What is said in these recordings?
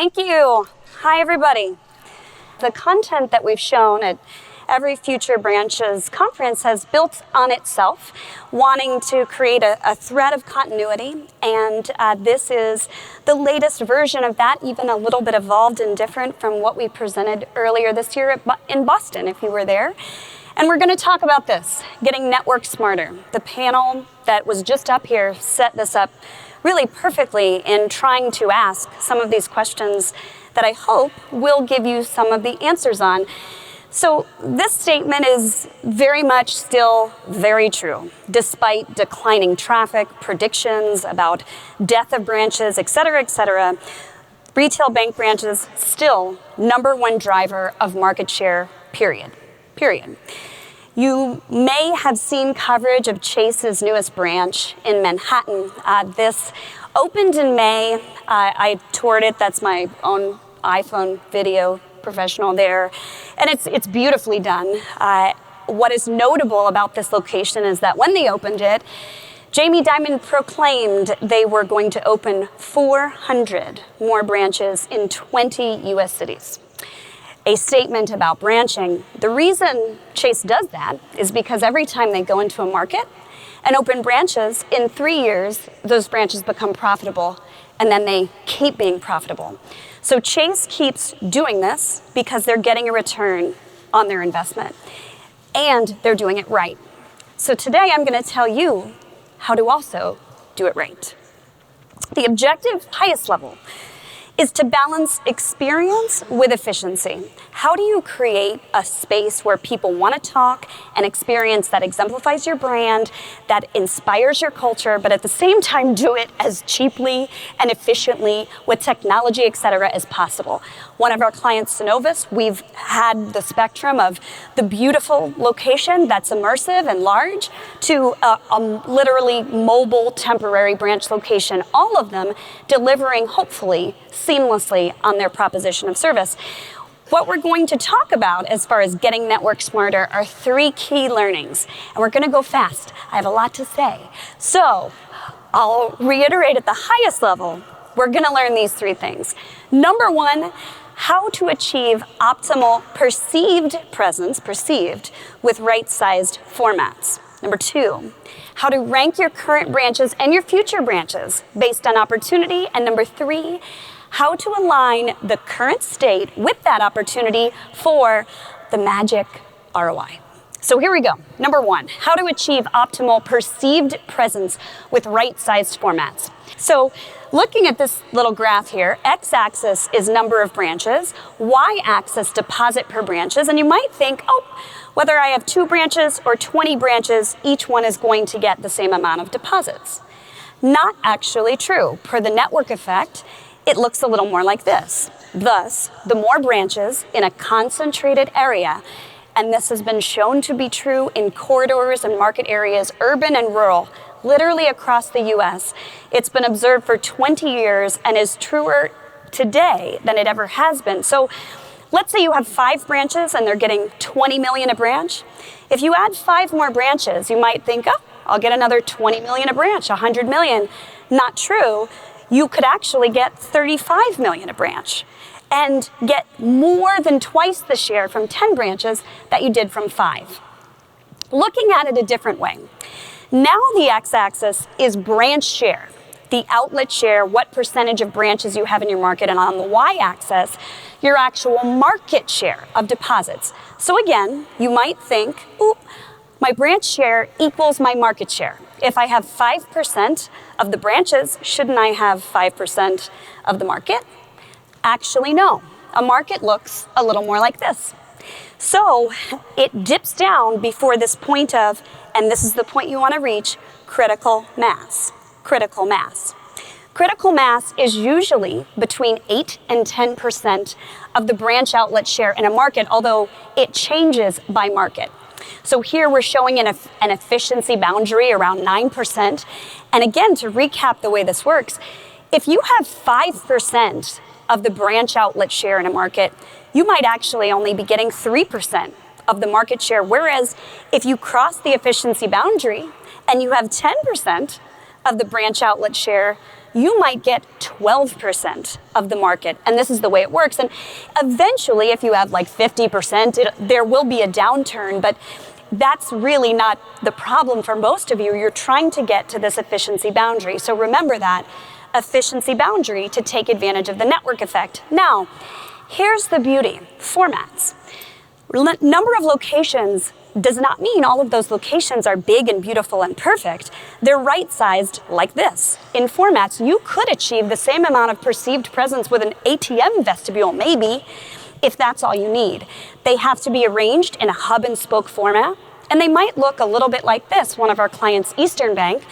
Thank you. Hi, everybody. The content that we've shown at every Future Branches conference has built on itself, wanting to create a thread of continuity. And this is the latest version of that, even a little bit evolved and different from what we presented earlier this year in Boston, if you were there. And we're going to talk about this, getting network smarter. The panel that was just up here set this up really perfectly in trying to ask some of these questions that I hope will give you some of the answers on. So this statement is very much still very true, despite declining traffic, predictions about death of branches, et cetera, retail bank branches still #1 driver of market share, period. You may have seen coverage of Chase's newest branch in Manhattan. This opened in May. I toured it. That's my own iPhone video professional there. And it's beautifully done. What is notable about this location is that when they opened it, Jamie Dimon proclaimed they were going to open 400 more branches in 20 U.S. cities. A statement about branching. The reason Chase does that is because every time they go into a market and open branches, in 3 years, those branches become profitable, and then they keep being profitable. So Chase keeps doing this because they're getting a return on their investment, and they're doing it right. So today I'm going to tell you how to also do it right. The objective, highest level, is to balance experience with efficiency. How do you create a space where people want to talk and experience that exemplifies your brand, that inspires your culture, but at the same time do it as cheaply and efficiently with technology, et cetera, as possible? One of our clients, Synovus, we've had the spectrum of the beautiful location that's immersive and large to a literally mobile temporary branch location, all of them delivering, hopefully, seamlessly on their proposition of service. What we're going to talk about as far as getting network smarter are 3 key learnings, and we're going to go fast. I have a lot to say. So I'll reiterate at the highest level, we're going to learn these 3 things. Number 1, how to achieve optimal perceived presence, with right-sized formats. Number 2, how to rank your current branches and your future branches based on opportunity. And number 3, how to align the current state with that opportunity for the magic ROI. So here we go. Number 1, how to achieve optimal perceived presence with right-sized formats. So looking at this little graph here, x-axis is number of branches, y-axis deposit per branches, and you might think, oh, whether I have 2 branches or 20 branches, each one is going to get the same amount of deposits. Not actually true. Per the network effect, it looks a little more like this. Thus, the more branches in a concentrated area, and this has been shown to be true in corridors and market areas, urban and rural, literally across the US. It's been observed for 20 years and is truer today than it ever has been. So let's say you have 5 branches and they're getting 20 million a branch. If you add 5 more branches, you might think, oh, I'll get another 20 million a branch, 100 million. Not true. You could actually get 35 million a branch and get more than twice the share from 10 branches that you did from 5. Looking at it a different way. Now the x-axis is branch share, the outlet share, what percentage of branches you have in your market, and on the y-axis, your actual market share of deposits. So again, you might think, ooh, my branch share equals my market share. If I have 5% of the branches, shouldn't I have 5% of the market? Actually, no. A market looks a little more like this. So it dips down before this point of, and this is the point you want to reach, critical mass. Critical mass. Critical mass is usually between 8 and 10% of the branch outlet share in a market, although it changes by market. So here we're showing an efficiency boundary around 9%. And again, to recap the way this works, if you have 5% of the branch outlet share in a market, you might actually only be getting 3% of the market share. Whereas if you cross the efficiency boundary and you have 10% of the branch outlet share, you might get 12% of the market. And this is the way it works. And eventually, if you have like 50%, there will be a downturn, but that's really not the problem for most of you. You're trying to get to this efficiency boundary. So remember that efficiency boundary to take advantage of the network effect. Now, here's the beauty. Formats. Number of locations does not mean all of those locations are big and beautiful and perfect. They're right-sized like this. In formats, you could achieve the same amount of perceived presence with an ATM vestibule, maybe, if that's all you need. They have to be arranged in a hub and spoke format, and they might look a little bit like this. One of our clients, Eastern Bank,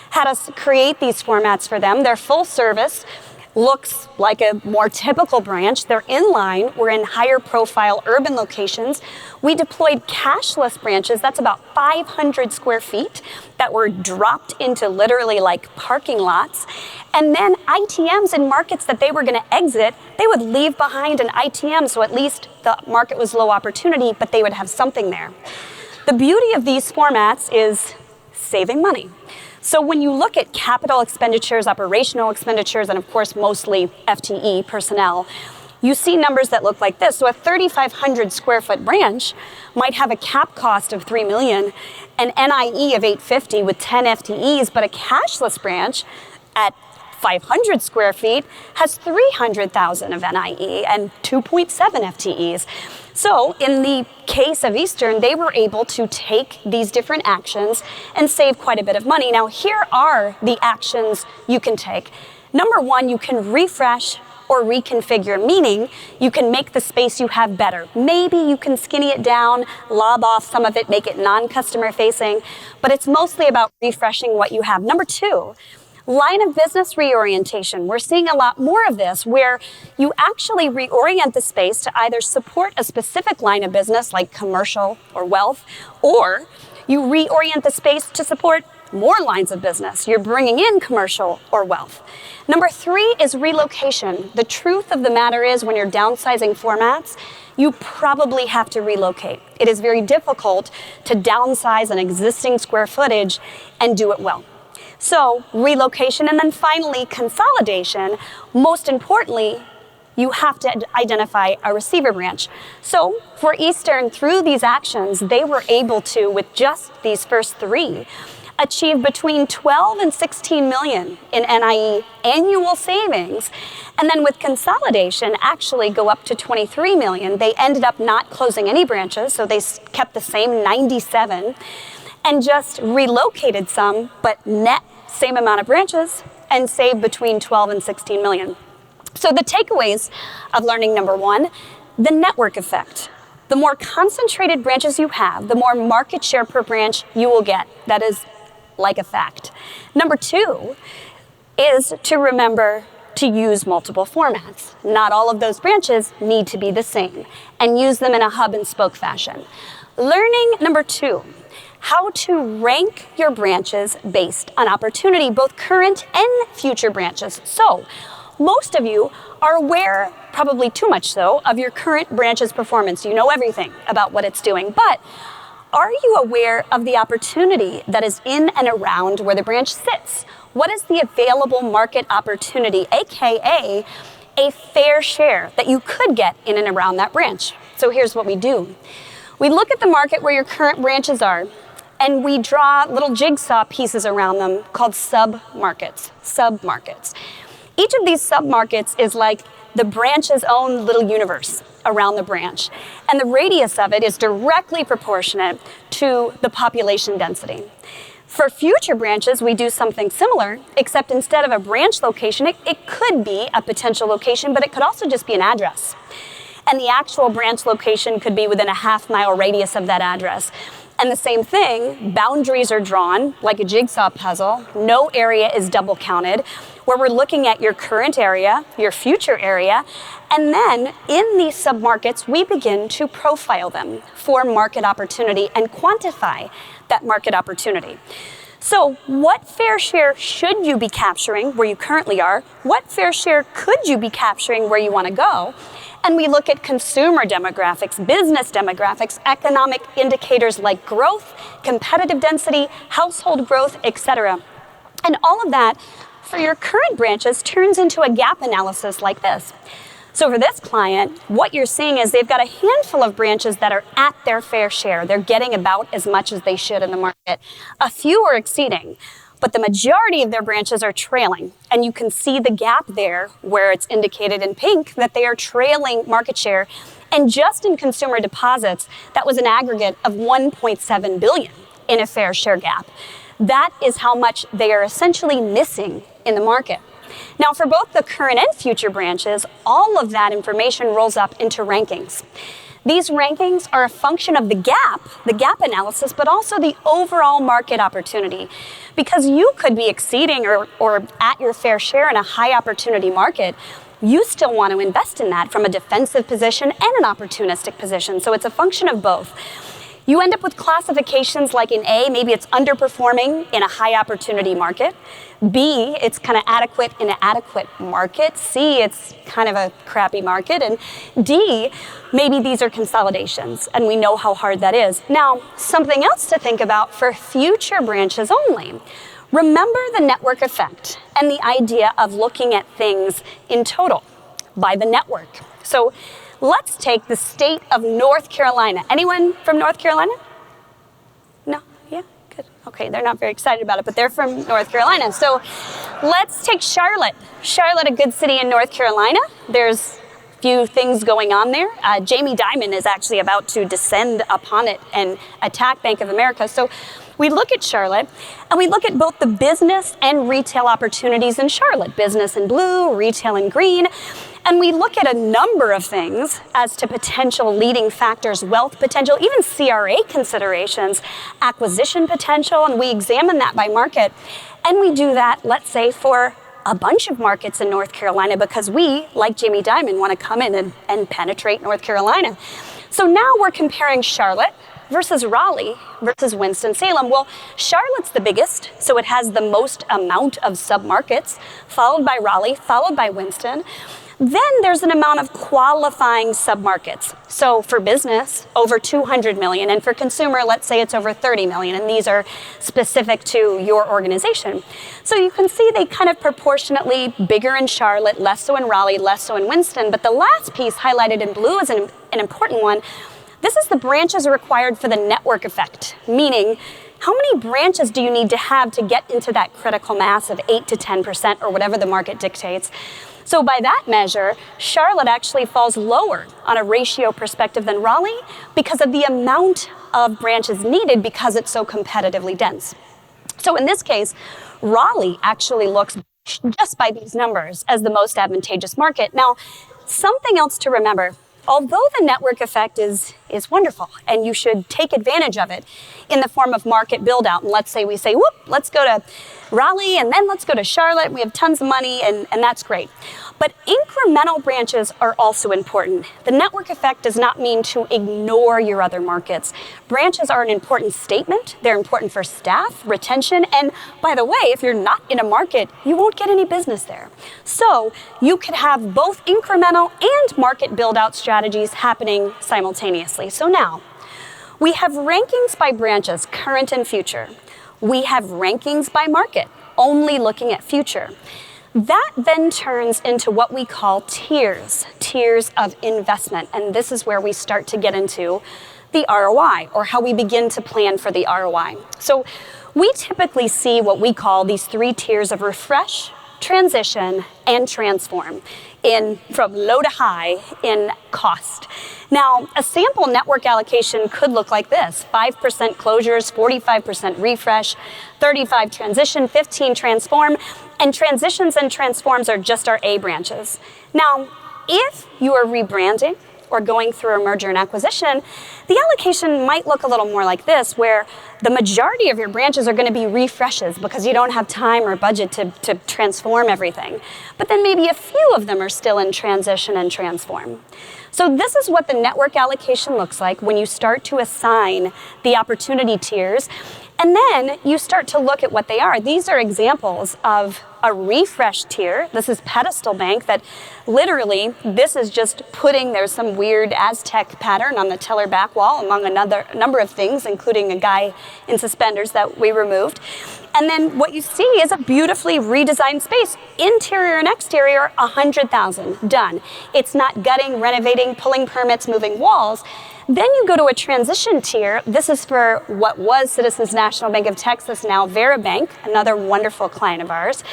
had us create these formats for them. They're full service, looks like a more typical branch. They're inline. We're in higher profile urban locations. We deployed cashless branches. That's about 500 square feet that were dropped into literally like parking lots. And then ITMs in markets that they were going to exit, they would leave behind an ITM. So at least the market was low opportunity, but they would have something there. The beauty of these formats is saving money. So when you look at capital expenditures, operational expenditures, and of course mostly FTE personnel, you see numbers that look like this. So a 3,500 square foot branch might have a cap cost of $3 million, an NIE of $850 with 10 FTEs, but a cashless branch at 500 square feet has 300,000 of NIE and 2.7 FTEs. So in the case of Eastern, they were able to take these different actions and save quite a bit of money. Now, here are the actions you can take. Number one, you can refresh or reconfigure, meaning you can make the space you have better. Maybe you can skinny it down, lob off some of it, make it non-customer facing, but it's mostly about refreshing what you have. Number two, line of business reorientation. We're seeing a lot more of this where you actually reorient the space to either support a specific line of business like commercial or wealth, or you reorient the space to support more lines of business. You're bringing in commercial or wealth. Number three is relocation. The truth of the matter is when you're downsizing formats, you probably have to relocate. It is very difficult to downsize an existing square footage and do it well. So relocation, and then finally consolidation. Most importantly, you have to identify a receiver branch. So for Eastern, through these actions, they were able to, with just these first three, achieve between 12 and 16 million in NIE annual savings. And then with consolidation, actually go up to 23 million. They ended up not closing any branches, so they kept the same 97 and just relocated some, but net same amount of branches and saved between 12 and 16 million. So the takeaways of learning number one, the network effect. The more concentrated branches you have, the more market share per branch you will get. That is like a fact. Number two is to remember to use multiple formats. Not all of those branches need to be the same, and use them in a hub and spoke fashion. Learning number two, how to rank your branches based on opportunity, both current and future branches. So most of you are aware, probably too much so, of your current branch's performance. You know everything about what it's doing, but are you aware of the opportunity that is in and around where the branch sits? What is the available market opportunity, AKA a fair share that you could get in and around that branch? So here's what we do. We look at the market where your current branches are, and we draw little jigsaw pieces around them called sub-markets. Each of these sub-markets is like the branch's own little universe around the branch. And the radius of it is directly proportionate to the population density. For future branches, we do something similar, except instead of a branch location, it could be a potential location, but it could also just be an address. And the actual branch location could be within a half-mile radius of that address. And the same thing, boundaries are drawn like a jigsaw puzzle. No area is double counted, where we're looking at your current area, your future area, and then in these submarkets, we begin to profile them for market opportunity and quantify that market opportunity. So what fair share should you be capturing where you currently are? What fair share could you be capturing where you want to go? And we look at consumer demographics, business demographics, economic indicators like growth, competitive density, household growth, etc. And all of that for your current branches turns into a gap analysis like this. So for this client, what you're seeing is they've got a handful of branches that are at their fair share. They're getting about as much as they should in the market. A few are exceeding, but the majority of their branches are trailing. And you can see the gap there where it's indicated in pink that they are trailing market share. And just in consumer deposits, that was an aggregate of 1.7 billion in a fair share gap. That is how much they are essentially missing in the market. Now, for both the current and future branches, all of that information rolls up into rankings. These rankings are a function of the gap analysis, but also the overall market opportunity. Because you could be exceeding or at your fair share in a high opportunity market, you still want to invest in that from a defensive position and an opportunistic position. So it's a function of both. You end up with classifications like in A, maybe it's underperforming in a high opportunity market. B, it's kind of adequate in an adequate market. C, it's kind of a crappy market. And D, maybe these are consolidations, and we know how hard that is. Now, something else to think about for future branches only. Remember the network effect and the idea of looking at things in total by the network. So let's take the state of North Carolina. Anyone from North Carolina? No? Yeah? Good. Okay, they're not very excited about it, but they're from North Carolina. So let's take Charlotte. Charlotte, a good city in North Carolina. There's a few things going on there. Jamie Dimon is actually about to descend upon it and attack Bank of America. So we look at Charlotte, and we look at both the business and retail opportunities in Charlotte. Business in blue, retail in green. And we look at a number of things as to potential leading factors, wealth potential, even CRA considerations, acquisition potential, and we examine that by market. And we do that, let's say, for a bunch of markets in North Carolina because we, like Jamie Dimon, want to come in and penetrate North Carolina. So now we're comparing Charlotte versus Raleigh versus Winston-Salem. Well, Charlotte's the biggest, so it has the most amount of submarkets, followed by Raleigh, followed by Winston. Then there's an amount of qualifying submarkets. So for business, over 200 million, and for consumer, let's say it's over 30 million, and these are specific to your organization. So you can see they kind of proportionately bigger in Charlotte, less so in Raleigh, less so in Winston. But the last piece highlighted in blue is an important one. This is the branches required for the network effect, meaning how many branches do you need to have to get into that critical mass of 8 to 10% or whatever the market dictates? So by that measure, Charlotte actually falls lower on a ratio perspective than Raleigh because of the amount of branches needed because it's so competitively dense. So in this case, Raleigh actually looks, just by these numbers, as the most advantageous market. Now, something else to remember. Although the network effect is wonderful and you should take advantage of it in the form of market build out, and let's say we say, whoop, let's go to Raleigh and then let's go to Charlotte, we have tons of money and that's great. But incremental branches are also important. The network effect does not mean to ignore your other markets. Branches are an important statement. They're important for staff, retention, and by the way, if you're not in a market, you won't get any business there. So you could have both incremental and market build out strategies happening simultaneously. So now, we have rankings by branches, current and future. We have rankings by market, only looking at future. That then turns into what we call tiers of investment. And this is where we start to get into the ROI, or how we begin to plan for the ROI. So we typically see what we call these 3 tiers of refresh, transition, and transform from low to high in cost. Now, a sample network allocation could look like this: 5% closures, 45% refresh, 35 transition, 15 transform, and transitions and transforms are just our A branches. Now, if you are rebranding or going through a merger and acquisition, the allocation might look a little more like this, where the majority of your branches are going to be refreshes because you don't have time or budget to transform everything. But then maybe a few of them are still in transition and transform. So this is what the network allocation looks like when you start to assign the opportunity tiers. And then you start to look at what they are. These are examples of a refresh tier. This is Pedestal Bank that literally, this is just there's some weird Aztec pattern on the teller back wall among another number of things, including a guy in suspenders that we removed. And then what you see is a beautifully redesigned space. Interior and exterior, $100,000, done. It's not gutting, renovating, pulling permits, moving walls. Then you go to a transition tier. This is for what was Citizens National Bank of Texas, now Vera Bank, another wonderful client of ours.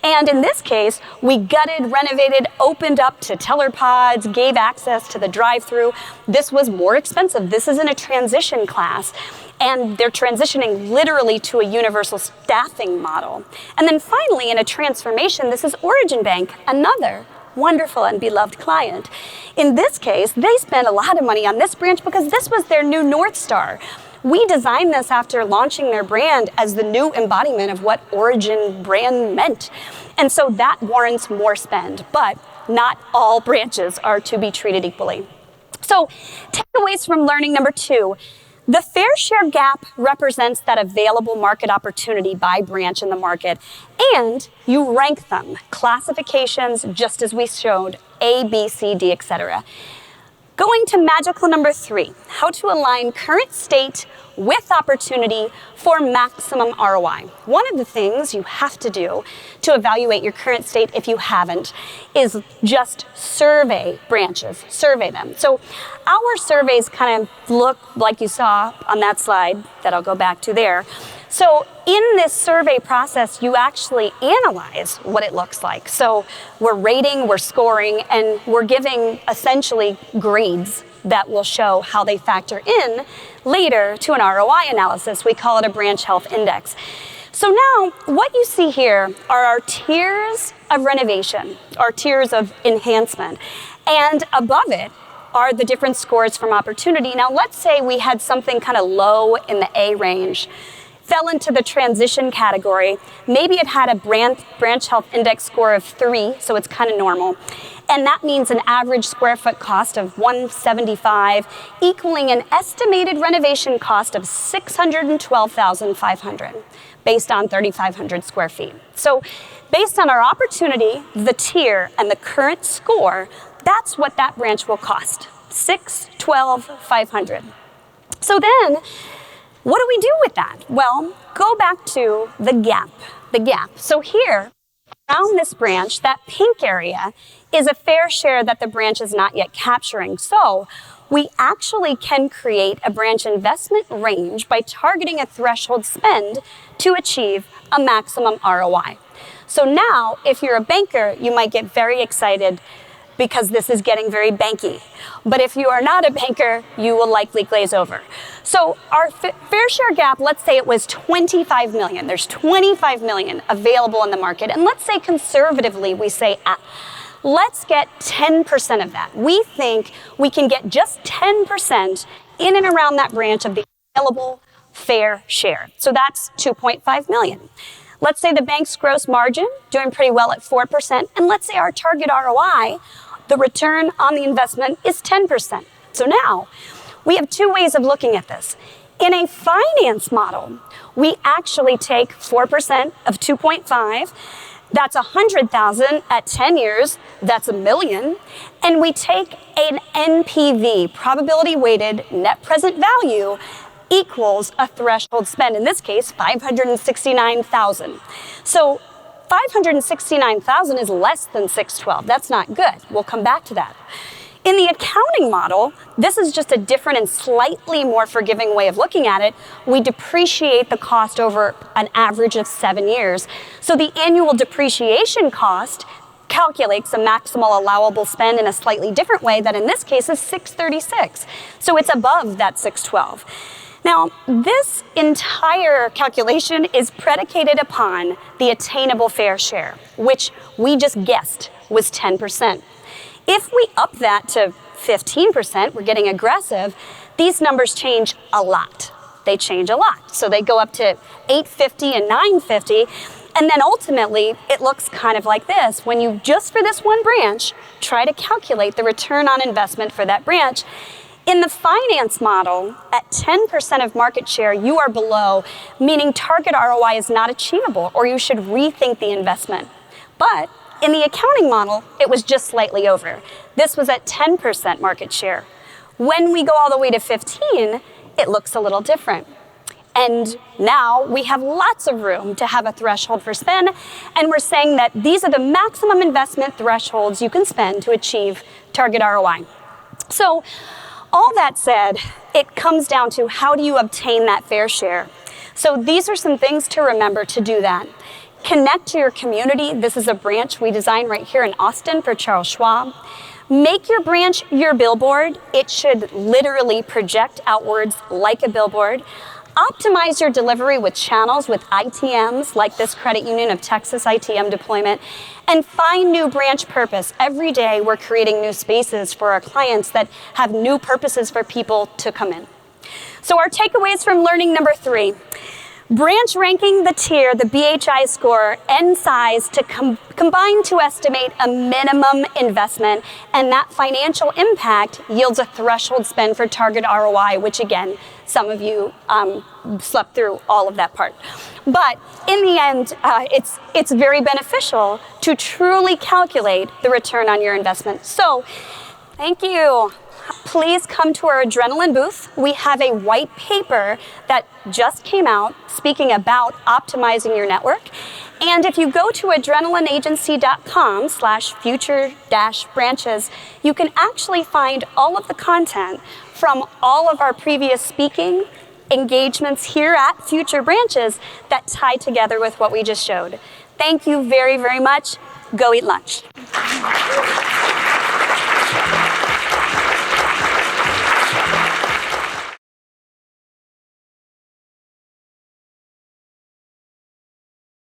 And in this case, we gutted, renovated, opened up to teller pods, gave access to the drive-through. This was more expensive. This is in a transition class. And they're transitioning literally to a universal staffing model. And then finally, in a transformation, this is Origin Bank, another wonderful and beloved client. In this case, they spent a lot of money on this branch because this was their new North Star. We designed this after launching their brand as the new embodiment of what Origin brand meant. And so that warrants more spend, but not all branches are to be treated equally. So takeaways from learning number 2. The fair share gap represents that available market opportunity by branch in the market, and you rank them, classifications, just as we showed, A, B, C, D, etc. Going to magical number 3, how to align current state with opportunity for maximum ROI. One of the things you have to do to evaluate your current state, if you haven't, is just survey branches, survey them. So our surveys kind of look like you saw on that slide that I'll go back to there. So in this survey process, you actually analyze what it looks like. So we're rating, we're scoring, and we're giving essentially grades that will show how they factor in later to an ROI analysis. We call it a branch health index. So now what you see here are our tiers of renovation, our tiers of enhancement, and above it are the different scores from opportunity. Now let's say we had something kind of low in the A range, fell into the transition category. Maybe it had a branch health index score of 3, so it's kind of normal. And that means an average square foot cost of $175, equaling an estimated renovation cost of $612,500 based on 3,500 square feet. So based on our opportunity, the tier, and the current score, that's what that branch will cost, $612,500. So then, what do we do with that? Well, go back to the gap. So here, around this branch, that pink area is a fair share that the branch is not yet capturing. So we actually can create a branch investment range by targeting a threshold spend to achieve a maximum ROI. So now, if you're a banker, you might get very excited because this is getting very banky. But if you are not a banker, you will likely glaze over. So our fair share gap, let's say it was 25 million. There's 25 million available in the market. And let's say conservatively, we say, let's get 10% of that. We think we can get just 10% in and around that branch of the available fair share. So that's 2.5 million. Let's say the bank's gross margin, doing pretty well at 4%. And let's say our target ROI, the return on the investment, is 10%. So now, we have 2 ways of looking at this. In a finance model, we actually take 4% of 2.5, that's 100,000 at 10 years, that's $1 million, and we take an NPV, probability weighted net present value, equals a threshold spend, in this case, 569,000. So 569,000 is less than 612. That's not good. We'll come back to that. In the accounting model, this is just a different and slightly more forgiving way of looking at it. We depreciate the cost over an average of 7 years. So the annual depreciation cost calculates a maximal allowable spend in a slightly different way that in this case is 636. So it's above that 612. Now, this entire calculation is predicated upon the attainable fair share, which we just guessed was 10%. If we up that to 15%, we're getting aggressive, these numbers change a lot. They change a lot. So they go up to 850 and 950, and then ultimately it looks kind of like this. When you just for this one branch try to calculate the return on investment for that branch, In the finance model, at 10% of market share, you are below, meaning target ROI is not achievable, or you should rethink the investment. But in the accounting model, it was just slightly over. This was at 10% market share. When we go all the way to 15, it looks a little different. And now we have lots of room to have a threshold for spend, and we're saying that these are the maximum investment thresholds you can spend to achieve target ROI. So all that said, it comes down to how do you obtain that fair share? So these are some things to remember to do that. Connect to your community. This is a branch we designed right here in Austin for Charles Schwab. Make your branch your billboard. It should literally project outwards like a billboard. Optimize your delivery with channels, with ITMs, like this Credit Union of Texas ITM deployment, and find new branch purpose. Every day, we're creating new spaces for our clients that have new purposes for people to come in. So our takeaways from learning number 3. Branch ranking the tier, the BHI score, and size to combine to estimate a minimum investment, and that financial impact yields a threshold spend for target ROI, which again, some of you slept through all of that part. But in the end, it's very beneficial to truly calculate the return on your investment. So, thank you. Please come to our Adrenaline booth. We have a white paper that just came out speaking about optimizing your network. And if you go to adrenalineagency.com/future-branches, you can actually find all of the content from all of our previous speaking engagements here at Future Branches that tie together with what we just showed. Thank you very, very much. Go eat lunch.